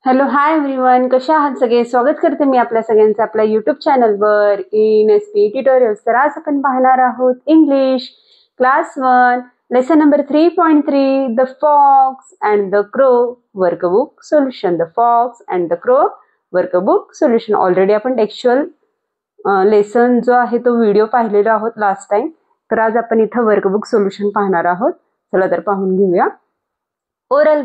Hello hi everyone, कशा आहात सगळे? स्वागत करते मी आपल्या सगळ्यांचं आपल्या युट्यूब चॅनलवर इन एसपी ट्युटोरियल्स. तर आज आपण पाहणार आहोत English class 1 lesson number 3.3 the fox and the crow workbook solution. The fox and the crow workbook solution. Already आपण टेक्स्च्युअल लेसन जो आहे तो व्हिडिओ पाहिलेला आहोत लास्ट टाइम. तर आज आपण इथं वर्कबुक सोल्युशन पाहणार आहोत. चला तर पाहून घेऊया. ओरल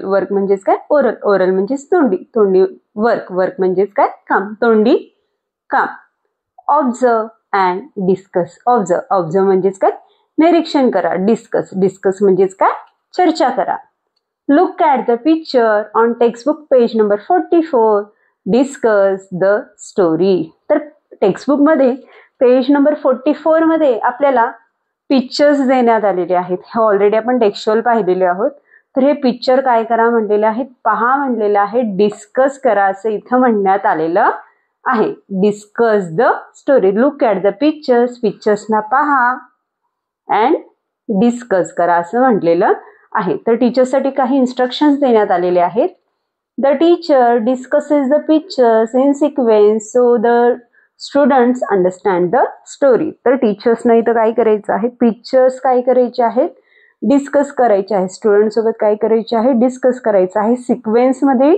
वर्क म्हणजेच काय? ओरल म्हणजेच तोंडी वर्क म्हणजेच काय? काम, तोंडी काम. Observe and discuss. ऑब्झर्व म्हणजेच काय? निरीक्षण करा. डिस्कस म्हणजेच काय? चर्चा करा. Look at the picture on textbook page number 44. Discuss the story. तर टेक्स्टबुक मध्ये पेज नंबर 44 मध्ये आपल्याला पिक्चर्स देण्यात आलेले आहेत. हे ऑलरेडी आपण टेक्स्च्युअल पाहिलेले आहोत. तर हे पिक्चर काय करा म्हणलेले आहेत? पहा म्हणलेलं आहे. डिस्कस करा असं इथं म्हणण्यात आलेलं आहे. Discuss the story. Look at the pictures. पिक्चर्सना पहा अँड डिस्कस करा असं म्हटलेलं आहे. तर टीचरसाठी काही इन्स्ट्रक्शन्स देण्यात आलेले आहेत. The teacher discusses the pictures in sequence so the students understand the story. तर टीचर्सना इथं काय करायचं आहे? पिक्चर्स काय करायचे आहेत? डिस्कस करायचे आहे. स्टुडंट सोबत काय करायचे आहे? डिस्कस करायचं आहे. सिक्वेन्स मध्ये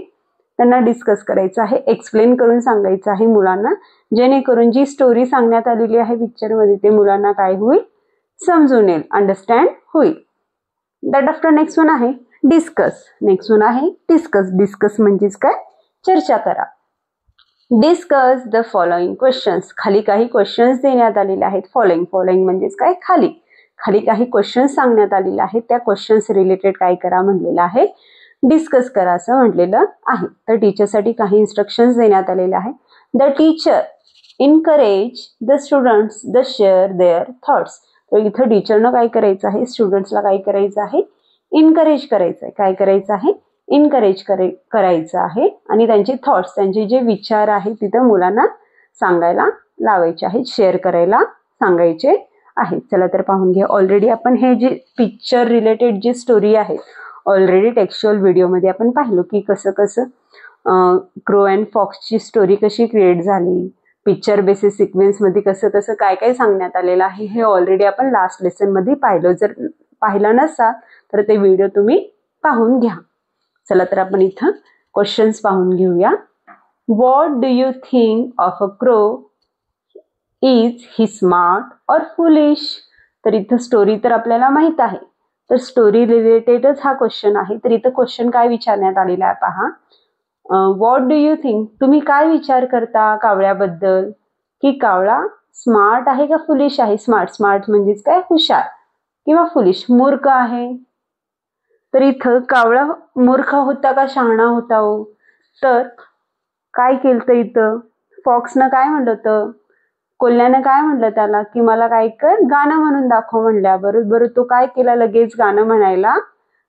त्यांना डिस्कस करायचं आहे. एक्सप्लेन करून सांगायचं आहे मुलांना, जेणेकरून जी स्टोरी सांगण्यात आलेली आहे पिक्चर मध्ये ते मुलांना काय होईल? समजून येईल, अंडरस्टँड होईल. दॅट आफ्टर नेक्स्ट वन आहे डिस्कस. नेक्स्ट वन आहे डिस्कस. डिस्कस म्हणजेच काय? चर्चा करा. Discuss the following questions. खाली काही क्वेश्चन्स देण्यात आलेले आहेत. फॉलोइंग म्हणजेच काय? खाली काही क्वेश्चन्स सांगण्यात आलेले आहेत. त्या क्वेश्चन्स रिलेटेड काय करा म्हणलेलं आहे? डिस्कस करा असं म्हटलेलं आहे. तर टीचरसाठी काही इन्स्ट्रक्शन्स देण्यात आलेले आहे. The teacher encourage the students the share their thoughts. तर इथं टीचरनं काय करायचं आहे? स्टुडंट्सला काय करायचं आहे? इनकरेज करायचं आहे. काय करायचं आहे? इनकरेज करायचं आहे. आणि त्यांचे थॉट्स, त्यांचे जे विचार आहेत तिथं मुलांना सांगायला लावायचे आहेत, शेअर करायला सांगायचे आहे. चला तर पाहून घ्या. ऑलरेडी आपण हे जे पिक्चर रिलेटेड जी स्टोरी आहे ऑलरेडी टेक्स्च्युअल व्हिडिओमध्ये आपण पाहिलो की कसं क्रो अँड फॉक्सची स्टोरी कशी क्रिएट झाली, पिक्चर बेसिस सिक्वेन्स मध्ये कसं काय सांगण्यात आलेलं आहे हे ऑलरेडी आपण लास्ट लेसन मध्ये पाहिलं. जर पाहिलं नसाल तर ते व्हिडिओ तुम्ही पाहून घ्या. चला तर आपण इथं क्वेश्चन्स पाहून घेऊया. What do you think of a crow? Is he smart और फुलिश? तर इथं स्टोरी तर आपल्याला माहित आहे. तर स्टोरी रिलेटेडच हा क्वेश्चन आहे. तर इथं क्वेश्चन काय विचारण्यात आलेला आहे पहा. What do you think? तुम्ही काय विचार करता कावळ्याबद्दल? की कावळा स्मार्ट आहे का फुलिश आहे? स्मार्ट म्हणजेच काय? हुशार. किंवा फुलिश मूर्ख आहे. तर इथं कावळा मूर्ख होता का शहाणा होता हो? तर काय केलं इथं? फॉक्सनं काय म्हणलं होतं? कोल्ह्यानं काय म्हणलं त्याला की मला काय कर, गाणं म्हणून दाखव म्हणल्याबरोबर तो काय केला? लगेच गाणं म्हणायला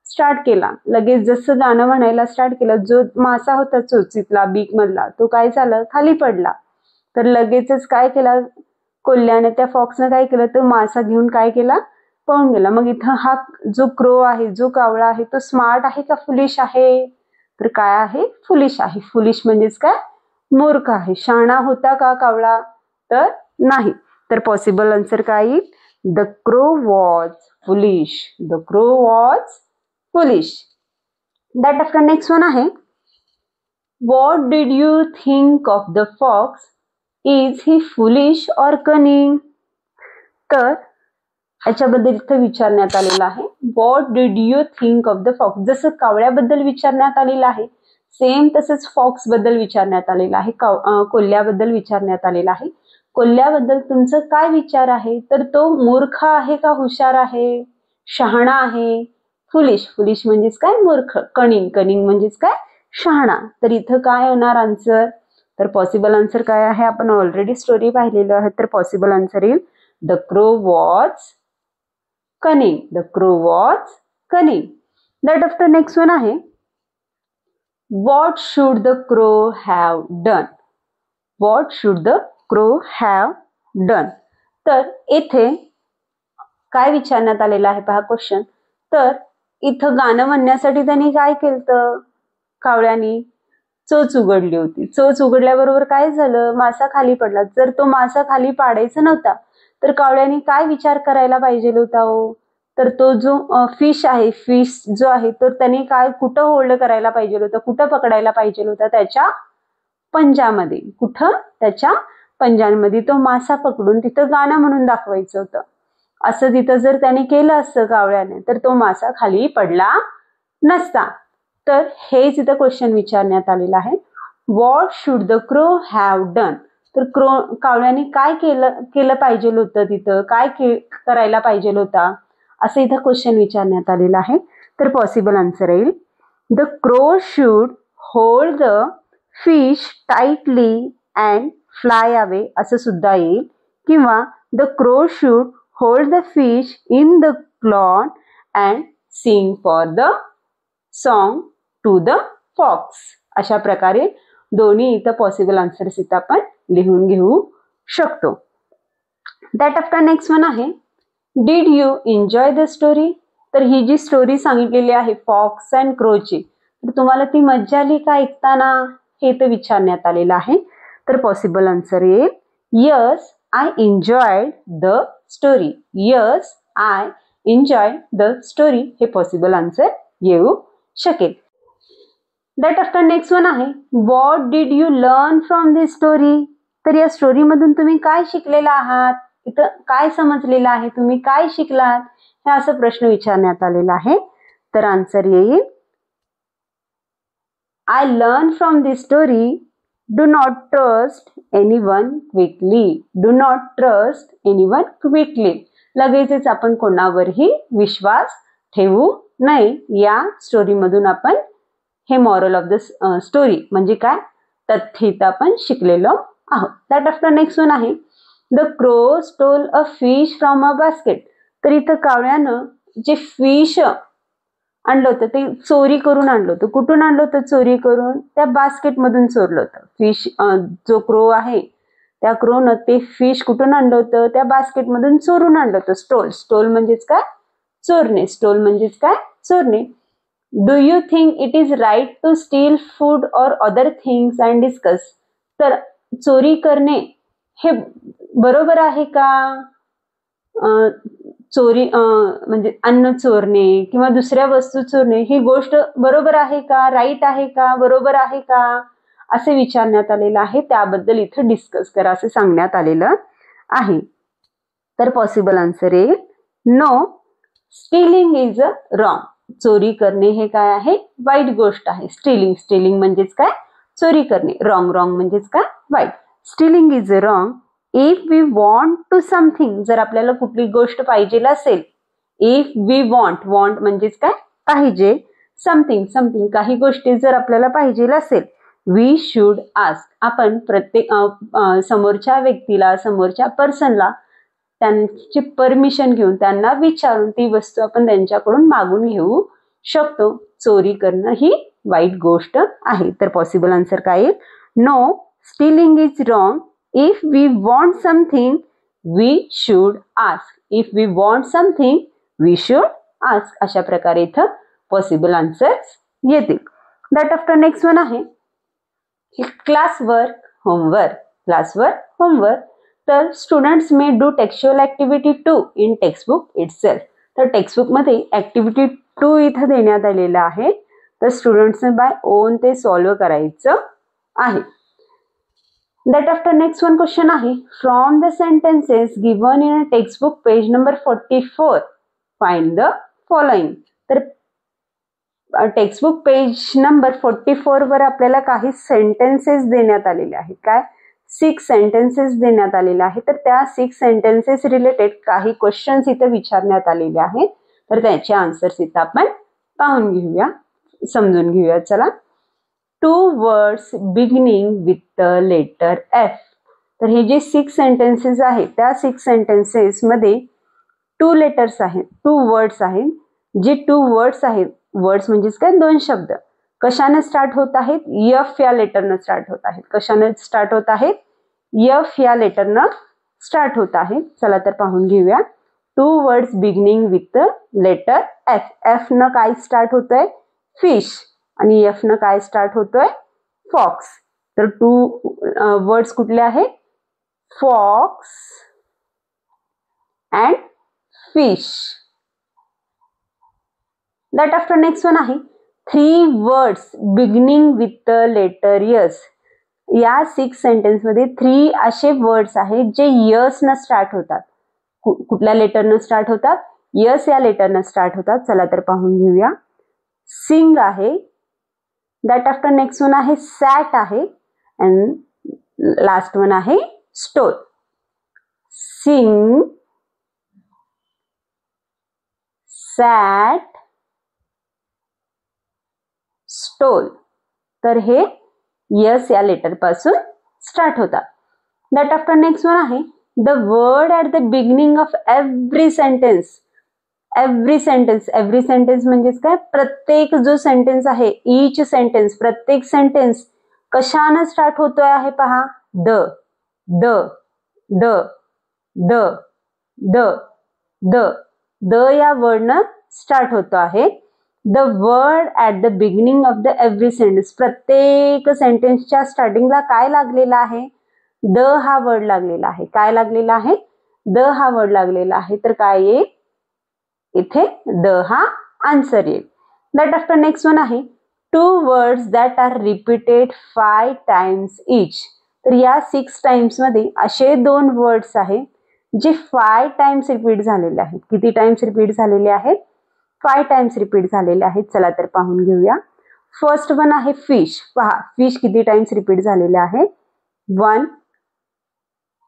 स्टार्ट केला. लगेच जसं गाणं म्हणायला स्टार्ट केलं, जो मासा होता चोचीतला बीक मधला तो काय झाला? खाली पडला. तर लगेचच काय केला कोल्ह्याने? त्या फॉक्सनं काय केलं? तो मासा घेऊन काय केला? पळून गेला. मग इथं हा जो क्रो आहे, जो कावळा आहे, तो स्मार्ट आहे का फुलिश आहे? तर काय आहे? फुलिश आहे. फुलिश म्हणजेच काय? मूर्ख आहे. शहाणा होता का कावळा? तर नाही. तर पॉसिबल आन्सर काय येईल? The crow was foolish. The crow was foolish. That after next one आहे what did you think of the fox? Is he foolish or cunning? तर याच्याबद्दल इथं विचारण्यात आलेलं आहे. What did you think of the fox? जसं कावळ्याबद्दल विचारण्यात आलेलं आहे सेम तसंच फॉक्स बद्दल विचारण्यात आलेलं आहे. कोल्ह्याबद्दल विचारण्यात आलेलं आहे. कोल्ह्याबद्दल तुमचं काय विचार आहे? तर तो मूर्ख आहे का हुशार आहे? शहाणा आहे. फुलिश म्हणजेच काय? मूर्ख. कनिंग म्हणजेच काय? शहाणा. तर इथं काय होणार आन्सर? तर पॉसिबल आन्सर काय आहे? आपण ऑलरेडी स्टोरी पाहिलेलं आहे. तर पॉसिबल आन्सर येईल द क्रो वॉज कनिंग. द क्रो वॉज कनिंग. दॅट आफ्टर नेक्स्ट वन आहे what should the crow have done? What should the crow have done? तर इथे काय विचारण्यात आलेलं आहे पहा क्वेश्चन. तर इथं गाणं म्हणण्यासाठी त्यांनी काय केलं? कावळ्यानी चोच उघडली होती. चोच उघडल्याबरोबर काय झालं, मासा खाली पडला. जर तो मासा खाली पाडायचा नव्हता तर कावळ्याने काय विचार करायला पाहिजे होता हो, तर तो जो फिश आहे, फिश जो आहे तो त्याने काय कुठं होल्ड करायला पाहिजे होतं, कुठं पकडायला पाहिजे होता, त्याच्या पंजामध्ये. कुठं, त्याच्या पंजांमध्ये तो मासा पकडून तिथं गाणं म्हणून दाखवायचं होतं. असं तिथं जर त्याने केलं असतं कावळ्याने तर तो मासा खाली पडला नसता. तर हेच इथं क्वेश्चन विचारण्यात आलेला आहे. What should the crow have done, तर कावळ्याने काय केलं पाहिजे होतं, तिथं काय करायला पाहिजे होता, असं इथं क्वेश्चन विचारण्यात आलेला आहे. तर पॉसिबल आन्सर येईल the crow should hold the fish tightly and fly away, असं सुद्धा येईल. किंवा the crow should hold the fish in the claw and sing for the song to the fox. अशा प्रकारे दोन्ही इथं पॉसिबल आन्सर्स इथं आपण लिहून घेऊ शकतो. दॅट आफ्टर नेक्स्ट वन आहे did you enjoy the story, तर ही जी स्टोरी सांगितलेली आहे फॉक्स अँड क्रोची, तर तुम्हाला ती मज्जा आली का ऐकताना, हे इथं विचारण्यात आलेलं आहे. तर पॉसिबल आन्सर येईल yes I enjoyed the story. Yes I enjoyed the story हे पॉसिबल आन्सर येऊ शकेल. दॅट आफ्टर नेक्स्ट वन आहे what did you learn from this story, तर या स्टोरी मधून तुम्ही काय शिकलेला आहात, इथं काय समजलेलं आहे, तुम्ही काय शिकलात, हे असं प्रश्न विचारण्यात आलेला आहे. तर आन्सर येईल I learn from this story do not trust anyone quickly. Do not trust anyone quickly, लगेचच आपण कोणावरही विश्वास ठेवू नये. या स्टोरी मधून आपण हे मॉरल ऑफ द स्टोरी म्हणजे काय तथ्य इथं आपण शिकलेलो आहोत. दॅट आफ्टर नेक्स्ट वन आहे the crow stole a fish from a basket, तर इथं कावळ्यानं जे फिश आणलं होतं ते चोरी करून आणलं होतं. कुठून आणलं होतं चोरी करून, त्या बास्केट मधून चोरलं होतं. फिश जो क्रो आहे त्या क्रोनं ते फिश कुठून आणलं होतं, त्या बास्केट मधून चोरून आणलं होतं. स्टोल, स्टोल म्हणजेच काय चोरणे, स्टोल म्हणजेच काय चोरणे. Do you think it is right to steal food or other things and discuss, तर चोरी करणे हे बरोबर आहे का, चोरी म्हणजे अन्न चोरणे किंवा दुसऱ्या वस्तू चोरणे ही गोष्ट बरोबर आहे का, राईट आहे का, बरोबर आहे का, असे विचारण्यात आलेलं आहे. त्याबद्दल इथं डिस्कस करा असं सांगण्यात आलेलं आहे. तर पॉसिबल आन्सर येईल no, stealing is a wrong. चोरी करणे हे काय आहे, वाईट गोष्ट आहे. स्टीलिंग, स्टीलिंग म्हणजेच काय चोरी करणे. रॉंग, रॉंग म्हणजेच काय वाईट. Stealing is a wrong if we want to something, जर आपल्याला कुठली गोष्ट पाहिजे असेल. इफ वी वॉन्ट, वॉन्ट म्हणजेच काय पाहिजे, समथिंग, समथिंग काही गोष्टी जर आपल्याला पाहिजे असेल. वी शुड आस्क, आपण प्रत्येक समोरच्या व्यक्तीला, समोरच्या पर्सनला त्यांची परमिशन घेऊन, त्यांना विचारून ती वस्तू आपण त्यांच्याकडून मागून घेऊ शकतो. चोरी करणं ही वाईट गोष्ट आहे. तर पॉसिबल आन्सर काय येईल no, stealing is wrong if we want something we should ask. If we want something we should ask. अशा प्रकारे इथं पॉसिबल आन्सर्स येतील. दॅट आफ्टर नेक्स्ट वन आहे class work homework. Class work homework, तर students may do textual activity 2 in textbook itself. तर textbook मध्ये activity 2 इथं देण्यात आलेलं आहे. तर स्टुडंट्सने बाय ओन ते सॉल्व्ह करायचं आहे. That after next one question आहे from the sentences given in a textbook page number 44 find the following. तर टेक्स्टबुक पेज नंबर 44 वर आपल्याला काही सेंटेन्सेस देण्यात आलेले आहेत. काय 6 सेंटेन्सेस देण्यात आलेले आहेत. तर त्या 6 सेंटेन्सेस रिलेटेड काही क्वेश्चन्स इथे विचारण्यात आलेले आहेत. तर त्याचे आन्सर्स इथं आपण पाहून घेऊया, समजून घेऊया. चला. 2 words beginning with the letter F. तर हे जे 6 सेंटेन्सेस आहेत त्या 6 सेंटेन्सेस मध्ये 2 लेटर्स आहेत, 2 वर्ड्स आहेत. जे 2 वर्ड्स आहेत, वर्ड्स म्हणजेच काय 2 शब्द, कशाने स्टार्ट होत आहेत, एफ या लेटरनं स्टार्ट होत आहेत. कशाने स्टार्ट होत आहेत, एफ या लेटरनं स्टार्ट होत आहेत. चला तर पाहून घेऊया. 2 words beginning with the letter F. F न काय स्टार्ट होतोय फिश आणि एफ न काय स्टार्ट होतोय फॉक्स. तर 2 वर्ड्स कुठले आहे? Fox and fish. That after next one आहे 3 words beginning with the letter S. या 6 सेंटेन्स मध्ये 3 असे वर्ड्स आहेत जे यस न स्टार्ट होतात. कुठल्या लेटरनं स्टार्ट होतात? यस या लेटरनं स्टार्ट होतात. चला तर पाहून घेऊया. सिंग आहे. दॅट आफ्टर नेक्स्ट वन आहे सॅट आहे. अँड लास्ट वन आहे स्टोल. सिंग, सॅट, स्टोल. तर हे यस या लेटर पासून स्टार्ट होतात. दॅट आफ्टर नेक्स्ट वन आहे the word at the beginning of every sentence. Every sentence, every sentence म्हणजेच काय? प्रत्येक जो सेंटेन्स आहे, ईच सेंटेन्स, प्रत्येक सेंटेन्स कशानं स्टार्ट होतोय आहे पहा. The the the the the the the या वर्डनं स्टार्ट होतो आहे. The word at the beginning of the every sentence. प्रत्येक सेंटेन्सच्या स्टार्टिंगला काय लागलेला आहे? द हा वर्ड लागलेला आहे. काय लागलेला आहे? द हा वर्ड लागलेला आहे. तर काय येईल इथे? द हा आन्सर येईल. दॅट आफ्टर नेक्स्ट वन आहे 2 words that are repeated 5 times each. तर या 6 टाइम्स मध्ये असे 2 वर्ड्स आहेत जे 5 टाइम्स रिपीट झालेले आहेत. किती टाइम्स रिपीट झालेले आहेत? 5 टाइम्स रिपीट झालेले आहेत. चला तर पाहून घेऊया. फर्स्ट वन आहे फिश. पहा फिश किती टाइम्स रिपीट झालेले आहे? 1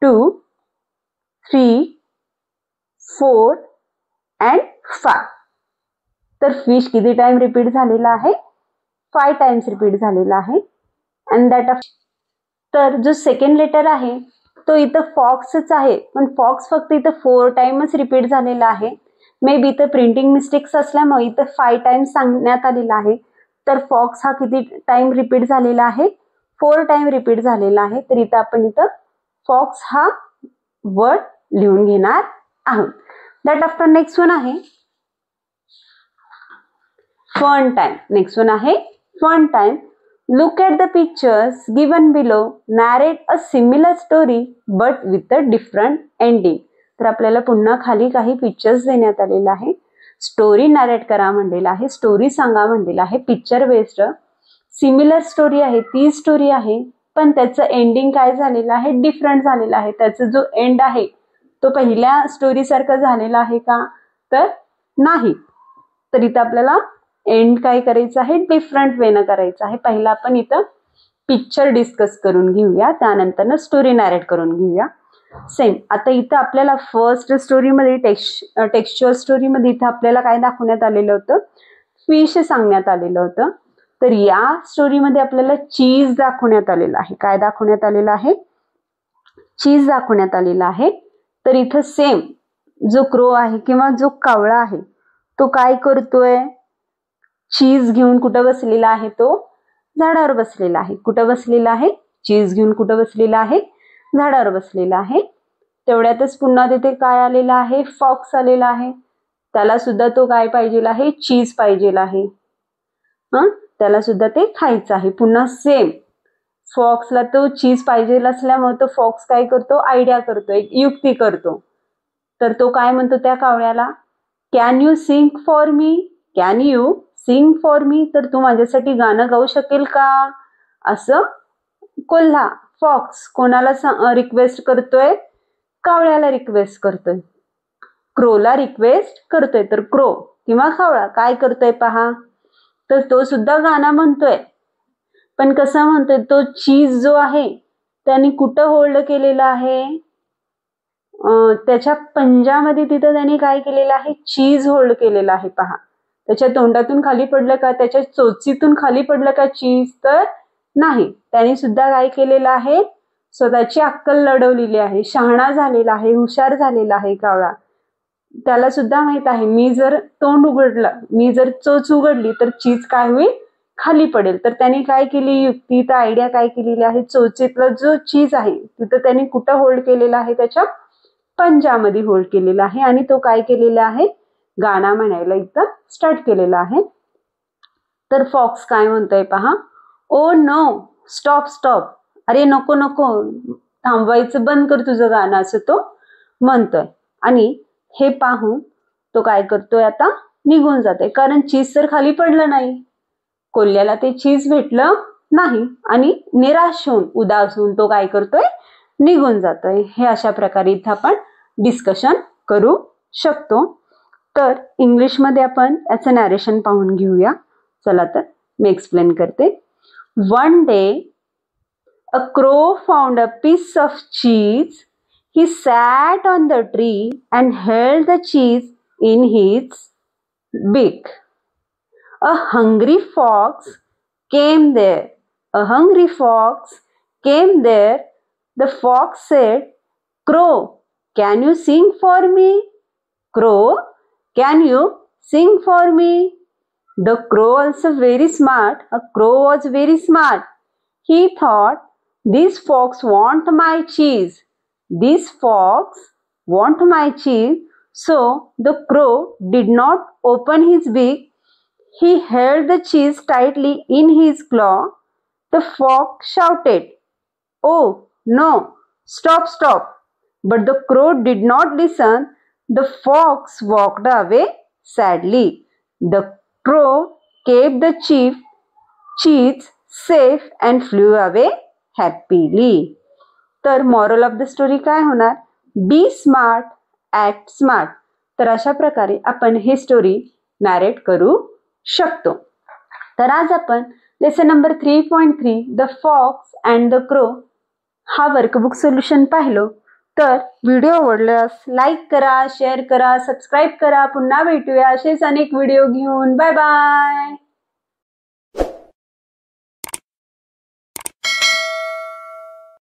2 3 4 अँड 5. तर फिश किती टाइम रिपीट झालेला आहे? 5 टाइम्स रिपीट झालेला आहे. अँड दॅट तर जो सेकंड लेटर आहे तो इथं फॉक्सच आहे, पण फॉक्स फक्त इथं 4 टाइमच रिपीट झालेला आहे. मे बी इथं प्रिंटिंग मिस्टेक्स असल्यामुळे इथं 5 टाइम्स सांगण्यात आलेला आहे. तर फॉक्स हा किती टाइम रिपीट झालेला आहे? 4 टाइम रिपीट झालेला आहे. तर इथं आपण इथं फॉक्स हा वर्ड लिहून घेणार आहोत. दॅट आफ्टर नेक्स्ट वन आहे फन टाइम. नेक्स्ट वन आहे fun time. Look at the pictures given below. Narrate a similar story but with a different ending. तर आपल्याला पुन्हा खाली काही पिक्चर्स देण्यात आलेले आहे. स्टोरी नॅरेट करा म्हणलेला आहे. स्टोरी सांगा म्हणलेला आहे. पिक्चर बेस्ड सिमिलर स्टोरी आहे. ती स्टोरी आहे पण त्याचं एंडिंग काय झालेलं आहे? डिफरंट झालेला आहे. त्याचा जो एंड आहे तो पहिल्या स्टोरी सारखा झालेला आहे का? तर नाही. तर इथं आपल्याला एंड काय करायचं आहे? डिफरंट वेनं करायचं आहे. पहिला आपण इथं पिक्चर डिस्कस करून घेऊया, त्यानंतर स्टोरी नॅरेट करून घेऊया. सेम आता इथं आपल्याला फर्स्ट स्टोरीमध्ये टेक्स्च्युअल स्टोरीमध्ये इथं आपल्याला काय दाखवण्यात आलेलं होतं? फिश सांगण्यात आलेलं होतं. तर या स्टोरीमध्ये आपल्याला चीज दाखवण्यात आलेलं आहे. काय दाखवण्यात आलेलं आहे? चीज दाखवण्यात आलेलं आहे. तर इथं सेम जो क्रो आहे किंवा जो कावळा आहे तो काय करतोय? चीज घेऊन कुठं बसलेला आहे? तो झाडावर बसलेला आहे. कुठं बसलेला आहे? चीज घेऊन कुठं बसलेला आहे? झाडावर बसलेला आहे. तेवढ्यातच पुन्हा तिथे काय आलेलं आहे? फॉक्स आलेला आहे. त्याला सुद्धा तो काय पाहिजे आहे? चीज पाहिजे आहे. त्याला सुद्धा ते खायचं आहे. पुन्हा सेम फॉक्सला तो चीज पाहिजे असल्यामुळे तो फॉक्स काय करतो? आयडिया करतो, एक युक्ती करतो. तर तो काय म्हणतो त्या कावळ्याला? Can you sing for me? Can you sing for me? तर तू माझ्यासाठी गाणं गाऊ शकेल का? असं कोल्हा फॉक्स कोणाला रिक्वेस्ट करतोय? कावळ्याला रिक्वेस्ट करतोय. क्रोला रिक्वेस्ट करतोय. तर क्रो किंवा कावळा काय करतोय पहा? तर तो सुद्धा गाणं म्हणतोय. पण कसं म्हणतोय? तो चीज जो आहे त्याने कुठं होल्ड केलेला आहे? त्याच्या पंजामध्ये तिथं त्याने काय केलेलं आहे? चीज होल्ड केलेला आहे पहा. त्याच्या तोंडातून खाली पडलं का? त्याच्या चोचीतून खाली पडलं का चीज? तर नाही. त्याने सुद्धा काय केलेलं आहे? स्वतःची अक्कल लढवलेली आहे. शहाणा झालेला आहे, हुशार झालेला आहे कावळा. त्याला सुद्धा माहित आहे मी जर तोंड उघडलं, मी जर चोच उघडली तर चीज काय होईल? खाली पडेल. तर त्याने काय केली युक्ती? तर आयडिया काय केलेली आहे? चोचीतला जो चीज आहे तिथं त्याने कुठं होल्ड केलेला आहे? त्याच्या पंजामध्ये होल्ड केलेला आहे. आणि तो काय केलेला आहे? गाणं म्हणायला इथं स्टार्ट केलेला आहे. तर फॉक्स काय म्हणतोय पहा? ओ नो, स्टॉप स्टॉप, अरे नको नको, थांबवायचं बंद कर तुझं गाणं, असं तो म्हणतोय. आणि हे पाहून तो काय करतोय, आता निघून जातोय, कारण चीज तर खाली पडलं नाही. कोल्ह्याला ते चीज भेटलं नाही आणि निराश होऊन, उदास होऊन तो काय करतोय, निघून जातोय. हे अशा प्रकारे इथं आपण डिस्कशन करू शकतो. तर इंग्लिशमध्ये आपण याचं नॅरेशन पाहून घेऊया. चला तर मी एक्सप्लेन करते. One day a crow found a piece of cheese. He sat on the tree and held the cheese in his beak. A hungry fox came there. A hungry fox came there. The fox said, Crow, can you sing for me? Crow, can you sing for me? The crow also very smart. A crow was very smart. He thought, this fox want my cheese. This fox want my cheese. So the crow did not open his beak. He held the cheese tightly in his claw. The fox shouted, Oh, no, stop, stop. But the crow did not listen. The fox walked away sadly. The crow kept the cheese safe and flew away happily. तर moral of the story काय होणार, बी smart act smart. तर अशा प्रकारे आपण ही story narrate करू शकतो. तर आज आपण lesson number 3.3 the fox and the crow हा वर्कबुक सोल्युशन पाहिलो. तर व्हिडिओ आवडल्यास लाईक करा, शेअर करा, सबस्क्राईब करा. पुन्हा भेटूया असेच अनेक व्हिडिओ घेऊन. Bye bye.